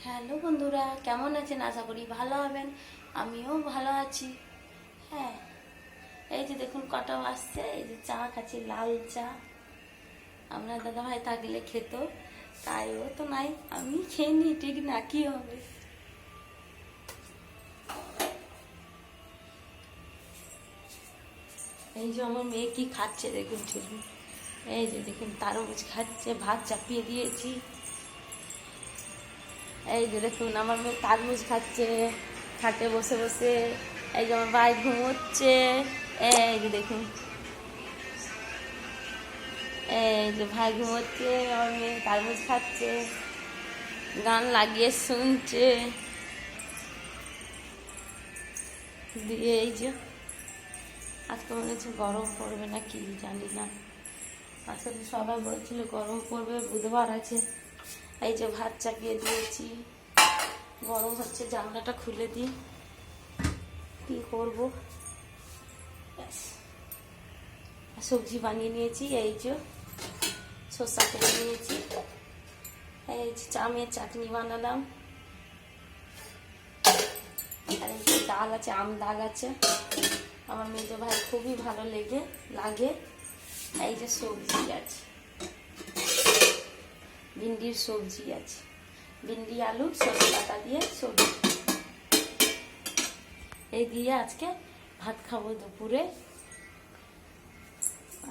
Hello বন্ধুরা, কেমন আছেন? আশা করি ভালো হবেন। আমিও ভালো আছি। হ্যাঁ, এই যে দেখুন কটা আসছে, এই যে চা খাচ্ছি, লাল চা। আপনার দাদাভাই থাকলে খেত, তাই ও তো নাই, আমি খেয়ে নি, ঠিক না? কি হবে? এই যে আমার মেয়ে কি খাচ্ছে দেখুন, ঠিক এই যে দেখুন তরমুজ খাচ্ছে, ভাত চাপিয়ে দিয়েছি। এই যে দেখুন আমার মেয়ে তরমুজ খাচ্ছে খাটে বসে বসে। এই যে আমার ভাই ঘুমোচ্ছে। এই যে দেখুন, এই যে ভাই ঘুমোচ্ছে, আমার মেয়ে তরমুজ খাচ্ছে, গান লাগিয়ে শুনছে। দিয়ে এই যে আজকে মনে হচ্ছে গরম পড়বে না কি জানি না, আসলে সবাই বলছিল গরম পড়বে, বুধবার আছে। এই যে ভাত চাপিয়ে দিয়েছি, গরম হচ্ছে, জানলাটা খুলে দিই, কি করবো। সবজি বানিয়ে নিয়েছি, এই যে শসা কেটে নিয়েছি, এই যে আমের চাটনি বানালাম, আর এই যে ডাল আছে, আম ডাল আছে, আমার মেজো ভাই খুবই ভালো লাগে। এই যে সবজি আছে, ভিন্ডির সবজি আছে, ভিন্ডি আলু সরষে বাটা দিয়ে সবজি, এই দিয়ে আজকে ভাত খাবো দুপুরে।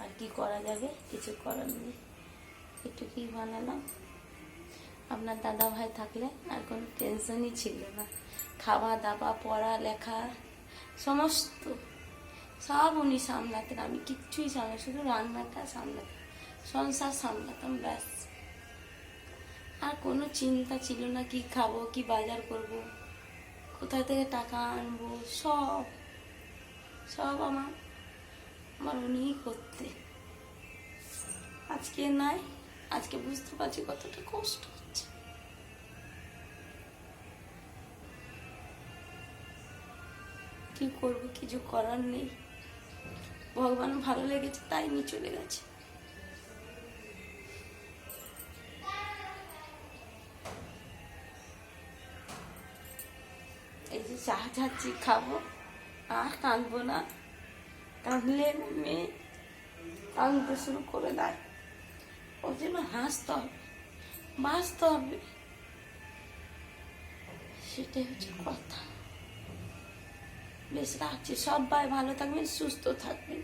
আর কি করা যাবে, কিছু করার নেই, একটু কি বানালাম। আপনার দাদা ভাই থাকলে আর কোনো টেনশনই ছিল না, খাওয়া দাওয়া পড়ালেখা সমস্ত সব উনি সামলাতেন, আমি কিচ্ছুই সামলা, শুধু রান্নাটা সামলাতাম, সংসার সামলাতাম, ব্যাস। আর কোনো চিন্তা ছিল না কি খাবো, কি বাজার করব, কোথা থেকে টাকা আনবো, সব সব আমার আমার উনিই করতে। আজকে নাই, আজকে বুঝতে পারছি কতটা কষ্ট হচ্ছে। কি করব, কিছু করার নেই, ভগবান ভালো লেগেছে তাই নিয়ে চলে গেছে। এই যে চা খাচ্ছি, খাবো, আর কাঁদবো না, কাঁদলে মেয়ে কাঁদতে শুরু করে দেয়, ওর জন্য হাসতে হবে, বাঁচতে হবে, সেটাই হচ্ছে কথা। বেশ রাখছি, সবাই ভালো থাকবেন, সুস্থ থাকবেন।